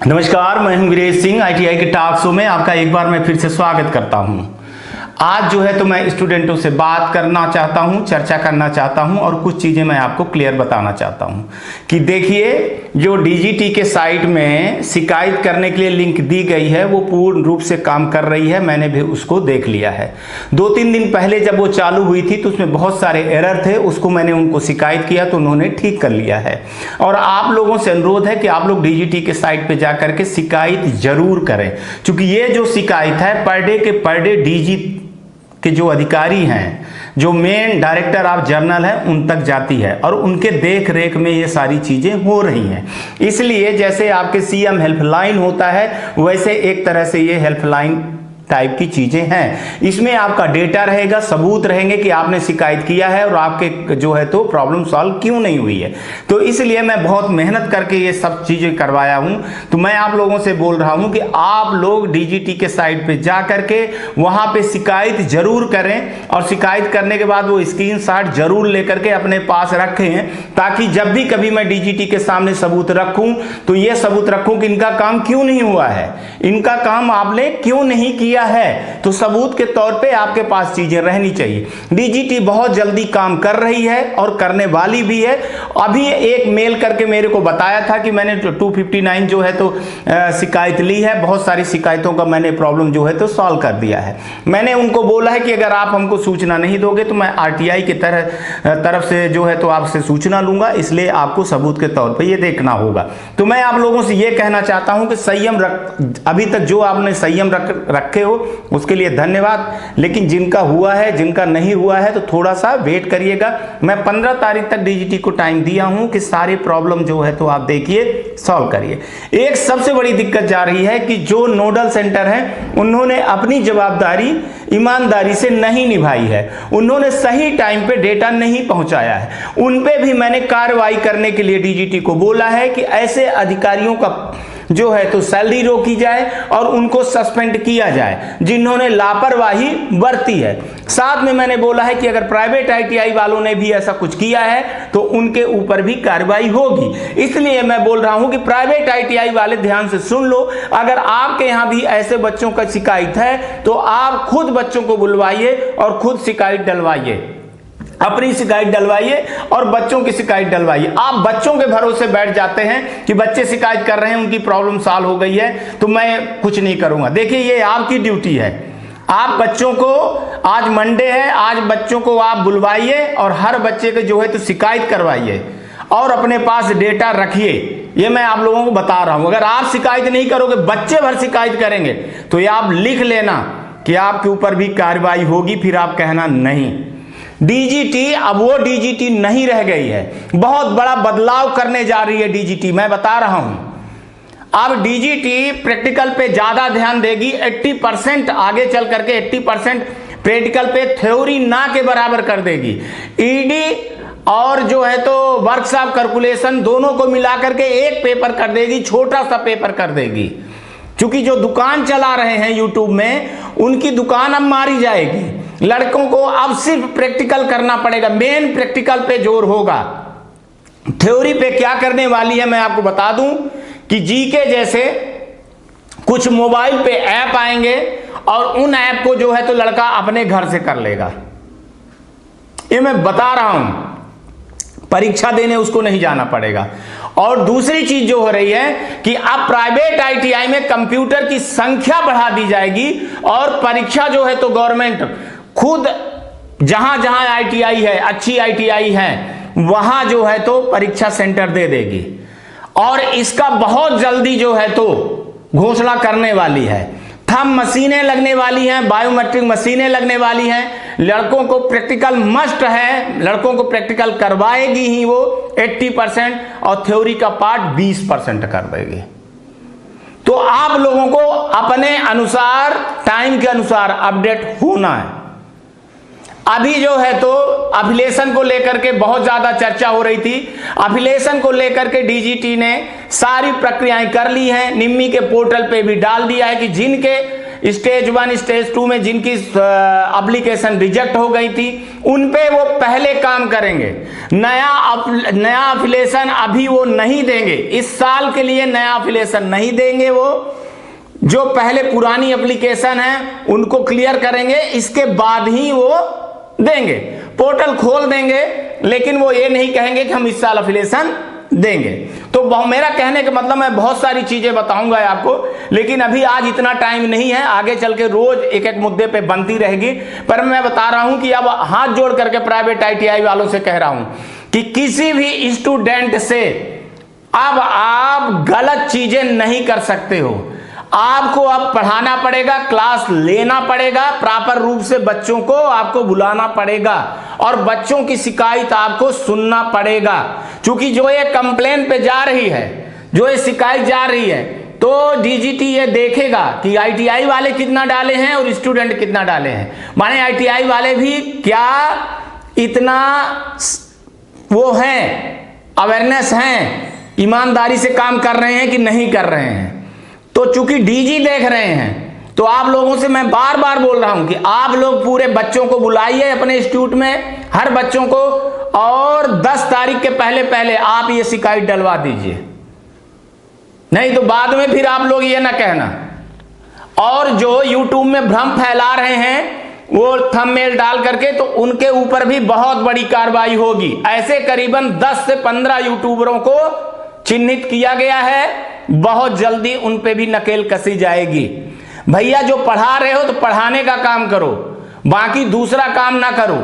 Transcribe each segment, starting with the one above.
नमस्कार, मैं हूं वीरेश सिंह। आईटीआई के टॉक शो में आपका एक बार मैं फिर से स्वागत करता हूं। आज जो है तो मैं स्टूडेंटों से बात करना चाहता हूं, चर्चा करना चाहता हूं और कुछ चीज़ें मैं आपको क्लियर बताना चाहता हूं कि देखिए, जो डीजीटी के साइट में शिकायत करने के लिए लिंक दी गई है वो पूर्ण रूप से काम कर रही है। मैंने भी उसको देख लिया है। 2-3 दिन पहले जब वो चालू हुई थी तो उसमें बहुत सारे एरर थे, उसको मैंने उनको शिकायत किया तो उन्होंने ठीक कर लिया है। और आप लोगों से अनुरोध है कि आप लोग डीजीटी के साइट पे जा करके शिकायत जरूर करें, क्योंकि ये जो शिकायत है पर डे डीजी के जो अधिकारी हैं, जो मेन डायरेक्टर ऑफ जर्नल है, उन तक जाती है और उनके देख रेख में ये सारी चीजें हो रही हैं। इसलिए जैसे आपके सीएम हेल्पलाइन होता है वैसे एक तरह से ये हेल्पलाइन टाइप की चीजें हैं। इसमें आपका डेटा रहेगा, सबूत रहेंगे कि आपने शिकायत किया है और आपके जो है तो प्रॉब्लम सॉल्व क्यों नहीं हुई है। तो इसलिए मैं बहुत मेहनत करके ये सब चीजें करवाया हूं। तो मैं आप लोगों से बोल रहा हूं कि आप लोग डीजीटी के साइट पे जा करके वहां पे शिकायत जरूर करें और शिकायत करने के बाद वो स्क्रीनशॉट जरूर लेकर के अपने पास रखें, ताकि जब भी कभी मैं डीजीटी के सामने सबूत रखूं तो ये सबूत रखूं कि इनका काम क्यों नहीं हुआ है, इनका काम आपने क्यों नहीं किया है। तो सबूत के तौर पे आपके पास चीजें रहनी चाहिए। डीजीटी बहुत जल्दी काम कर रही है और करने वाली भी है। अभी एक मेल करके मेरे को बताया था कि मैंने 259 जो है तो शिकायत ली है। बहुत सारी शिकायतों का मैंने प्रॉब्लम जो है तो सॉल्व कर दिया है। मैंने उनको बोला है कि अगर आप हमको सूचना नहीं दोगे तो मैं आरटीआई की तरफ से जो है तो आपसे सूचना लूंगा, इसलिए आपको सबूत के तौर पे ये देखना होगा। तो मैं आप लोगों से ये कहना चाहता हूं कि संयम अभी तक जो आपने संयम रखे हो उसके लिए धन्यवाद, लेकिन जिनका हुआ है, जिनका नहीं हुआ है तो थोड़ा सा वेट करिएगा। मैं 15 तारीख तक डीजीटी को टाइम दिया हूं कि सारे प्रॉब्लम जो है तो आप देखिए सॉल्व करिए। एक सबसे बड़ी दिक्कत जा रही है कि जो नोडल सेंटर हैं उन्होंने अपनी जवाबदारी ईमानदारी से नहीं निभाई है, उन्होंने सही टाइम पे डेटा नहीं पहुंचाया है। उन पे भी मैंने कार्रवाई करने के लिए डीजीटी को बोला है कि ऐसे अधिकारियों का जो है तो सैलरी रोकी जाए और उनको सस्पेंड किया जाए जिन्होंने लापरवाही बरती है। साथ में मैंने बोला है कि अगर प्राइवेट आईटीआई वालों ने भी ऐसा कुछ किया है तो उनके ऊपर भी कार्रवाई होगी। इसलिए मैं बोल रहा हूं कि प्राइवेट आईटीआई वाले ध्यान से सुन लो। अगर आपके यहां भी ऐसे बच्चों का शिकायत है तो आप खुद बच्चों को बुलवाइए और खुद शिकायत डलवाइए, अपनी शिकायत डलवाइए और बच्चों की शिकायत डलवाइए। आप बच्चों के भरोसे बैठ जाते हैं कि बच्चे शिकायत कर रहे हैं, उनकी प्रॉब्लम सॉल्व हो गई है तो मैं कुछ नहीं करूंगा। देखिए, ये आपकी ड्यूटी है। आप बच्चों को, आज मंडे है, आज बच्चों को आप बुलवाइए और हर बच्चे के जो है तो शिकायत करवाइए और अपने पास डेटा रखिए। ये मैं आप लोगों को बता रहा हूं। अगर आप शिकायत नहीं करोगे, बच्चे भर शिकायत करेंगे तो ये आप लिख लेना कि आपके ऊपर भी कार्रवाई होगी। फिर आप कहना नहीं। डीजीटी अब वो डीजीटी नहीं रह गई है, बहुत बड़ा बदलाव करने जा रही है डीजीटी, मैं बता रहा हूं। अब डीजीटी प्रैक्टिकल पे ज्यादा ध्यान देगी। 80% आगे चल करके 80% प्रैक्टिकल पे, थ्योरी ना के बराबर कर देगी। ईडी और जो है तो वर्कशॉप कैलकुलेशन दोनों को मिला करके एक पेपर कर देगी, छोटा सा पेपर कर देगी। क्योंकि जो दुकान चला रहे हैं यूट्यूब में, उनकी दुकान अब मारी जाएगी। लड़कों को अब सिर्फ प्रैक्टिकल करना पड़ेगा, मेन प्रैक्टिकल पे जोर होगा। थ्योरी पे क्या करने वाली है मैं आपको बता दूं कि जीके जैसे कुछ मोबाइल पे ऐप आएंगे और उन ऐप को जो है तो लड़का अपने घर से कर लेगा। ये मैं बता रहा हूं, परीक्षा देने उसको नहीं जाना पड़ेगा। और दूसरी चीज जो हो रही है कि अब प्राइवेट आईटीआई में कंप्यूटर की संख्या बढ़ा दी जाएगी और परीक्षा जो है तो गवर्नमेंट खुद जहां जहां आईटीआई है, अच्छी आईटीआई है, वहां जो है तो परीक्षा सेंटर दे देगी। और इसका बहुत जल्दी जो है तो घोषणा करने वाली है। थंब मशीनें लगने वाली हैं, बायोमेट्रिक मशीनें लगने वाली हैं। लड़कों को प्रैक्टिकल मस्ट है, लड़कों को प्रैक्टिकल करवाएगी ही वो 80% और थ्योरी का पार्ट 20% कर देगी। तो आप लोगों को अपने अनुसार, टाइम के अनुसार अपडेट होना है। अभी जो है तो एफिलिएशन को लेकर के बहुत ज्यादा चर्चा हो रही थी। एफिलिएशन को लेकर के डीजीटी ने सारी प्रक्रियाएं कर ली हैं, निम्मी के पोर्टल पे भी डाल दिया है कि जिनके स्टेज 1 स्टेज 2 में जिनकी एप्लीकेशन रिजेक्ट हो गई थी उन पे वो पहले काम करेंगे। नया एफिलिएशन अभी वो नहीं देंगे, इस साल के लिए नया एफिलिएशन नहीं देंगे। वो जो पहले पुरानी एप्लीकेशन है उनको क्लियर करेंगे, इसके बाद ही वो देंगे। पोर्टल खोल देंगे लेकिन वो ये नहीं कहेंगे कि हम इस साल एफिलिएशन देंगे। तो मेरा कहने का मतलब मैं बहुत सारी चीजें बताऊंगा आपको, लेकिन अभी आज इतना टाइम नहीं है, आगे चल के रोज एक एक मुद्दे पे बनती रहेगी। पर मैं बता रहा हूं कि अब हाथ जोड़ करके प्राइवेट ITI वालों से कह रहा हूं कि किसी भी स्टूडेंट से अब आप गलत चीजें नहीं कर सकते हो। आपको अब पढ़ाना पड़ेगा, क्लास लेना पड़ेगा, प्रॉपर रूप से बच्चों को आपको बुलाना पड़ेगा और बच्चों की शिकायत आपको सुनना पड़ेगा। क्योंकि जो ये कंप्लेन पे जा रही है, जो ये शिकायत जा रही है, तो DGT ये देखेगा कि ITI वाले कितना डाले हैं और स्टूडेंट कितना डाले हैं। माने ITI वाले भी क्या इतना वो हैं, अवेयरनेस हैं, ईमानदारी से काम कर रहे हैं कि नहीं कर रहे हैं। तो चूंकि DG देख रहे हैं तो आप लोगों से मैं बार बार बोल रहा हूं कि आप लोग पूरे बच्चों को बुलाइए अपने इंस्टीट्यूट में, हर बच्चों को, और 10 तारीख के पहले पहले आप ये शिकायत डलवा दीजिए, नहीं तो बाद में फिर आप लोग ये ना कहना। और जो YouTube में भ्रम फैला रहे हैं वो थंबनेल डाल करके, तो उनके ऊपर भी बहुत बड़ी कार्रवाई होगी। ऐसे करीबन 10 से 15 यूट्यूबरों को चिन्हित किया गया है, बहुत जल्दी उन पे भी नकेल कसी जाएगी। भैया जो पढ़ा रहे हो तो पढ़ाने का काम करो, बाकी दूसरा काम ना करो,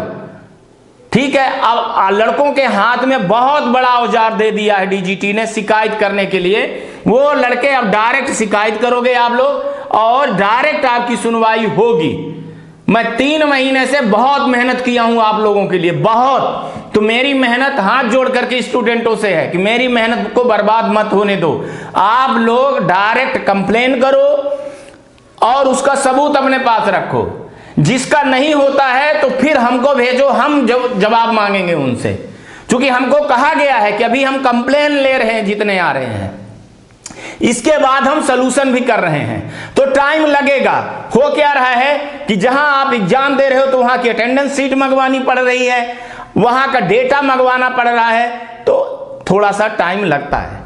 ठीक है। अब लड़कों के हाथ में बहुत बड़ा औजार दे दिया है DGT ने शिकायत करने के लिए। वो लड़के अब डायरेक्ट शिकायत करोगे आप लोग और डायरेक्ट आपकी सुनवाई होगी। मैं 3 महीने से बहुत मेहनत किया हूं आप लोगों के लिए, बहुत। तो मेरी मेहनत हाथ जोड़ करके स्टूडेंटों से है कि मेरी मेहनत को बर्बाद मत होने दो। आप लोग डायरेक्ट कंप्लेन करो और उसका सबूत अपने पास रखो। जिसका नहीं होता है तो फिर हमको भेजो, हम जवाब मांगेंगे उनसे। क्योंकि हमको कहा गया है कि अभी हम कंप्लेन ले रहे हैं जितने आ रहे हैं, इसके बाद हम सलूशन भी कर रहे हैं, तो टाइम लगेगा। हो क्या रहा है कि जहां आप एग्जाम दे रहे हो तो वहां की अटेंडेंस सीट मंगवानी पड़ रही है, वहां का डेटा मंगवाना पड़ रहा है, तो थोड़ा सा टाइम लगता है।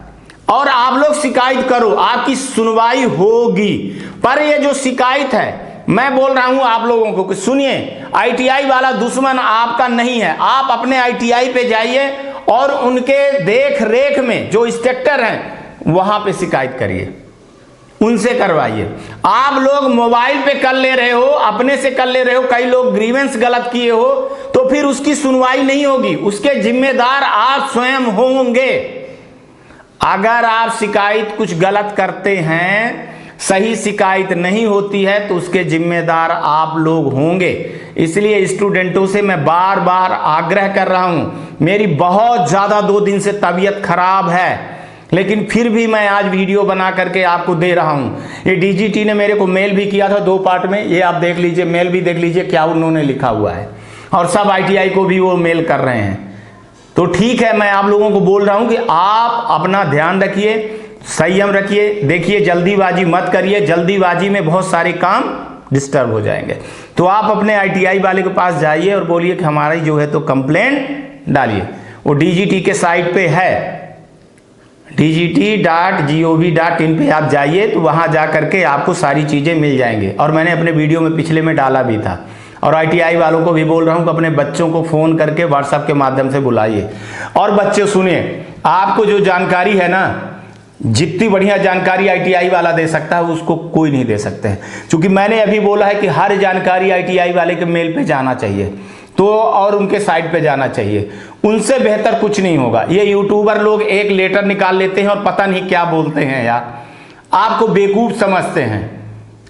और आप लोग शिकायत करो, आपकी सुनवाई होगी। पर ये जो शिकायत है, मैं बोल रहा हूं आप लोगों को कि सुनिए, ITI वाला दुश्मन आपका नहीं है। आप अपने ITI पे जाइए और उनके देख रेख में जो इंस्ट्रक्टर हैं वहां पे शिकायत करिए, उनसे करवाइए। आप लोग मोबाइल पे कर ले रहे हो, अपने से कर ले रहे हो, कई लोग ग्रीवेंस गलत किए हो, तो फिर उसकी सुनवाई नहीं होगी, उसके जिम्मेदार आप स्वयं होंगे। अगर आप शिकायत कुछ गलत करते हैं, सही शिकायत नहीं होती है, तो उसके जिम्मेदार आप लोग होंगे। इसलिए स्टूडेंटों से मैं बार बार आग्रह कर रहा हूं। मेरी बहुत ज्यादा 2 दिन से तबीयत खराब है, लेकिन फिर भी मैं आज वीडियो बना करके आपको दे रहा हूं। ये DGT ने मेरे को मेल भी किया था 2 पार्ट में, ये आप देख लीजिए, मेल भी देख लीजिए क्या उन्होंने लिखा हुआ है, और सब ITI को भी वो मेल कर रहे हैं। तो ठीक है, मैं आप लोगों को बोल रहा हूं कि आप अपना ध्यान रखिए, संयम रखिए, देखिए जल्दीबाजी मत करिए, जल्दीबाजी में बहुत सारे काम डिस्टर्ब हो जाएंगे। तो आप अपने ITI वाले के पास जाइए और बोलिए कि हमारी जो है तो कंप्लेंट डालिए। वो DGT के साइट पे है, dgt.gov.in पे आप जाइए, तो वहां जा करके आपको सारी चीजें मिल जाएंगे। और मैंने अपने वीडियो में पिछले में डाला भी था। और ITI वालों को भी बोल रहा हूं कि अपने बच्चों को फोन करके व्हाट्सएप के माध्यम से बुलाइए। और बच्चे सुनिए, आपको जो जानकारी है ना, जितनी बढ़िया जानकारी ITI वाला दे सकता है उसको कोई नहीं दे सकते हैं। क्योंकि मैंने अभी बोला है कि हर जानकारी ITI वाले के मेल पे जाना चाहिए, तो और उनके साइट पे जाना चाहिए, उनसे बेहतर कुछ नहीं होगा। ये यूट्यूबर लोग एक लेटर निकाल लेते हैं और पता नहीं क्या बोलते हैं यार, आपको बेवकूफ समझते हैं।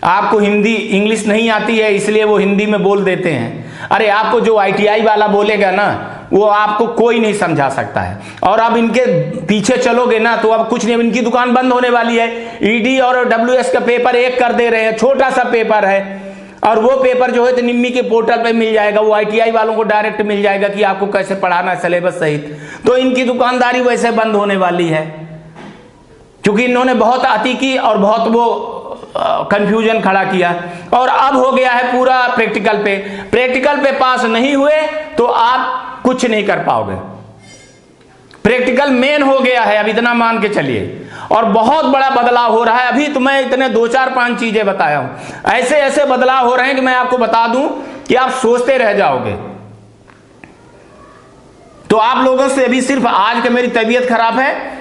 आपको हिंदी इंग्लिश नहीं आती है इसलिए वो हिंदी में बोल देते हैं। अरे आपको जो ITI वाला बोलेगा ना, वो आपको कोई नहीं समझा सकता है। और अब इनके पीछे चलोगे ना तो अब कुछ नहीं, इनकी दुकान बंद होने वाली है। ED और WS का पेपर एक कर दे रहे हैं, छोटा सा पेपर है, और वो पेपर जो है तो निम्मी के पोर्टल पे मिल जाएगा, वो ITI वालों को डायरेक्ट मिल जाएगा कि आपको कैसे पढ़ाना है सिलेबस सहित। तो इनकी दुकानदारी वैसे बंद होने वाली है, क्योंकि इन्होंने बहुत अति की और बहुत वो कंफ्यूजन खड़ा किया। और अब हो गया है पूरा प्रैक्टिकल पे। प्रैक्टिकल पे पास नहीं हुए तो आप कुछ नहीं कर पाओगे। प्रैक्टिकल मेन हो गया है, अब इतना मान के चलिए। और बहुत बड़ा बदलाव हो रहा है। अभी तो मैं इतने 2-4-5 चीजें बताया हूं, ऐसे ऐसे बदलाव हो रहे हैं कि मैं आपको बता दूं कि आप सोचते रह जाओगे। तो आप लोगों से अभी सिर्फ आज का मेरी तबीयत खराब है,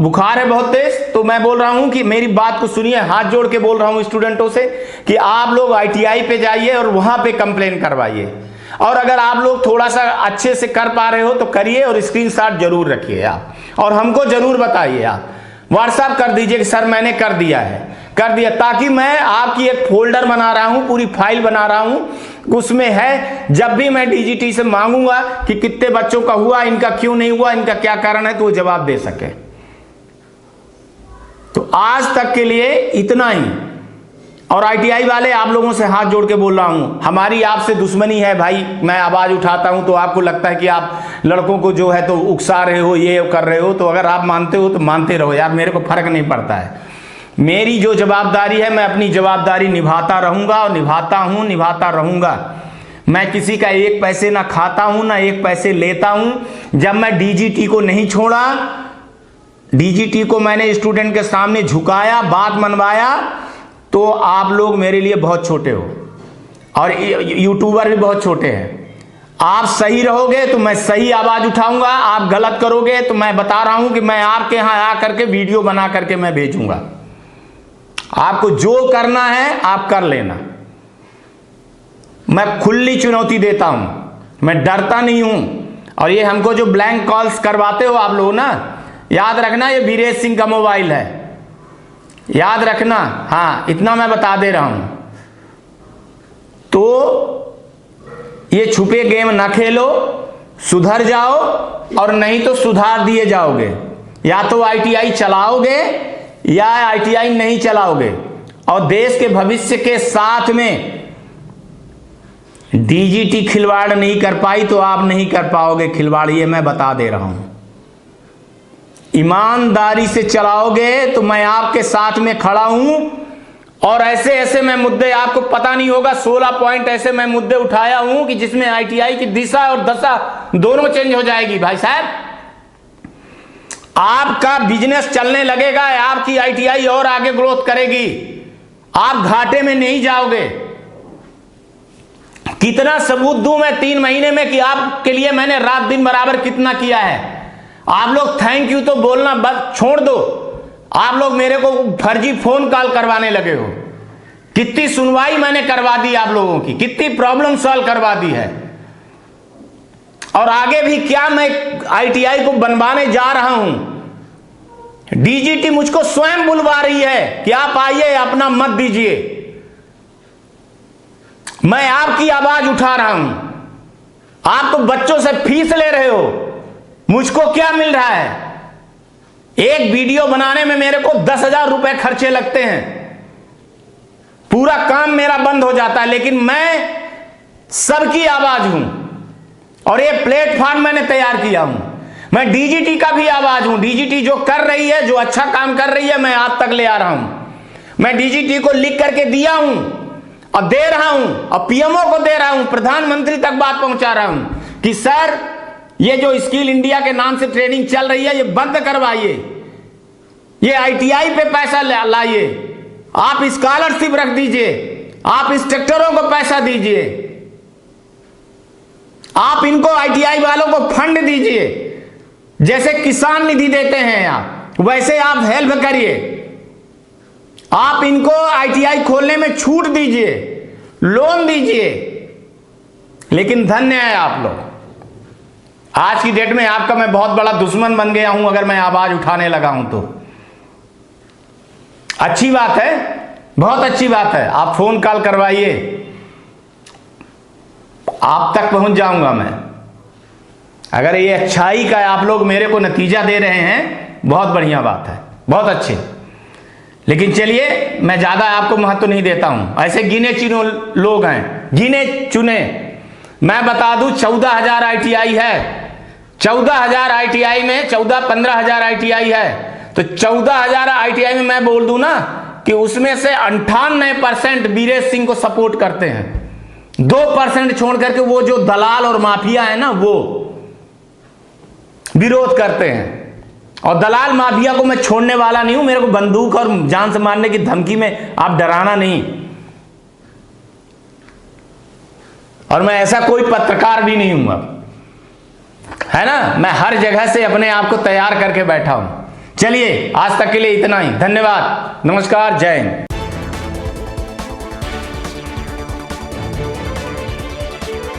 बुखार है बहुत तेज, तो मैं बोल रहा हूं कि मेरी बात को सुनिए, हाथ जोड़ के बोल रहा हूं स्टूडेंटों से कि आप लोग ITI पे जाइए और वहां पे कंप्लेन करवाइए। और अगर आप लोग थोड़ा सा अच्छे से कर पा रहे हो तो करिए, और स्क्रीनशॉट जरूर रखिए आप, और हमको जरूर बताइए। आप व्हाट्सएप कर दीजिए कि सर मैंने कर दिया है, कर दिया, ताकि मैं आपकी एक फोल्डर बना रहा हूं, पूरी फाइल बना रहा हूं, उसमें है जब भी मैं DGT से मांगूंगा कि कितने बच्चों का हुआ, इनका क्यों नहीं हुआ, इनका क्या कारण है, तो वो जवाब दे सके। तो आज तक के लिए इतना ही। और ITI वाले आप लोगों से हाथ जोड़ के बोल रहा हूं, हमारी आपसे दुश्मनी है भाई। मैं आवाज उठाता हूं तो आपको लगता है कि आप लड़कों को जो है तो उकसा रहे हो, ये कर रहे हो, तो अगर आप मानते हो तो मानते रहो यार, मेरे को फर्क नहीं पड़ता है। मेरी जो जवाबदारी है मैं अपनी जवाबदारी निभाता रहूंगा, और निभाता हूं, निभाता रहूंगा। मैं किसी का 1 पैसे ना खाता हूं ना 1 पैसे लेता हूं। जब मैं DGT को नहीं छोड़ा, DGT को मैंने स्टूडेंट के सामने झुकाया, बात मनवाया, तो आप लोग मेरे लिए बहुत छोटे हो, और यूट्यूबर भी बहुत छोटे हैं। आप सही रहोगे तो मैं सही आवाज उठाऊंगा, आप गलत करोगे तो मैं बता रहा हूं कि मैं आपके यहां आकर के वीडियो बना करके मैं भेजूंगा। आपको जो करना है आप कर लेना। मैं खुली चुनौती देता हूं, मैं डरता नहीं हूं। और ये हमको जो ब्लैंक कॉल्स करवाते हो आप लोग ना, याद रखना ये वीरेश सिंह का मोबाइल है, याद रखना। हाँ, इतना मैं बता दे रहा हूं। तो ये छुपे गेम ना खेलो, सुधर जाओ, और नहीं तो सुधार दिए जाओगे। या तो ITI चलाओगे या ITI नहीं चलाओगे। और देश के भविष्य के साथ में DGT खिलवाड़ नहीं कर पाई तो आप नहीं कर पाओगे खिलवाड़, ये मैं बता दे रहा हूं। ईमानदारी से चलाओगे तो मैं आपके साथ में खड़ा हूं। और ऐसे ऐसे मैं मुद्दे, आपको पता नहीं होगा, 16 पॉइंट ऐसे मैं मुद्दे उठाया हूं कि जिसमें ITI की दिशा और दशा दोनों चेंज हो जाएगी। भाई साहब, आपका बिजनेस चलने लगेगा, आपकी ITI और आगे ग्रोथ करेगी, आप घाटे में नहीं जाओगे। कितना सबूत दूं मैं 3 महीने में कि आपके लिए मैंने रात दिन बराबर कितना किया है। आप लोग थैंक यू तो बोलना बस छोड़ दो। आप लोग मेरे को फर्जी फोन कॉल करवाने लगे हो। कितनी सुनवाई मैंने करवा दी आप लोगों की, कितनी प्रॉब्लम सॉल्व करवा दी है। और आगे भी क्या मैं ITI को बनवाने जा रहा हूं। DGT मुझको स्वयं बुलवा रही है कि आप आइए, अपना मत दीजिए। मैं आपकी आवाज उठा रहा हूं। आप तो बच्चों से फीस ले रहे हो, मुझको क्या मिल रहा है? एक वीडियो बनाने में मेरे को 10,000 रुपए खर्चे लगते हैं, पूरा काम मेरा बंद हो जाता है। लेकिन मैं सबकी आवाज हूं, और ये प्लेटफॉर्म मैंने तैयार किया हूं। मैं DGT का भी आवाज हूं। DGT जो कर रही है, जो अच्छा काम कर रही है, मैं आप तक ले आ रहा हूं। मैं DGT को लिख करके दिया हूं और दे रहा हूं, और PMO को दे रहा हूं, प्रधानमंत्री तक बात पहुंचा रहा हूं कि सर ये जो स्किल इंडिया के नाम से ट्रेनिंग चल रही है, ये बंद करवाइए, ये ITI पे पैसा लाइए, आप स्कॉलरशिप रख दीजिए, आप इंस्ट्रक्टरों को पैसा दीजिए, आप इनको ITI वालों को फंड दीजिए, जैसे किसान निधि देते हैं आप, वैसे आप हेल्प करिए। आप इनको ITI खोलने में छूट दीजिए, लोन दीजिए। लेकिन धन्य है आप लोग, आज की डेट में आपका मैं बहुत बड़ा दुश्मन बन गया हूं अगर मैं आवाज उठाने लगा हूं तो। अच्छी बात है, बहुत अच्छी बात है, आप फोन कॉल करवाइए, आप तक पहुंच जाऊंगा मैं। अगर ये अच्छाई का आप लोग मेरे को नतीजा दे रहे हैं, बहुत बढ़िया बात है, बहुत अच्छे। लेकिन चलिए, मैं ज्यादा आपको महत्व नहीं देता हूं। ऐसे गिने चुने लोग हैं, गिने चुने। मैं बता दूं 14,000 ITI है। 14,000 ITI में 14-15,000 ITI है। तो 14,000 ITI में मैं बोल दूं ना कि उसमें से 98% वीरेश सिंह को सपोर्ट करते हैं, 2% छोड़ करके वो जो दलाल और माफिया है ना वो विरोध करते हैं। और दलाल माफिया को मैं छोड़ने वाला नहीं हूं, मेरे को बंदूक और जान से मारने की धमकी में आप डराना नहीं, और मैं ऐसा कोई पत्रकार भी नहीं हूं अब, है ना। मैं हर जगह से अपने आप को तैयार करके बैठा हूं। चलिए आज तक के लिए इतना ही, धन्यवाद, नमस्कार, जय हिंद।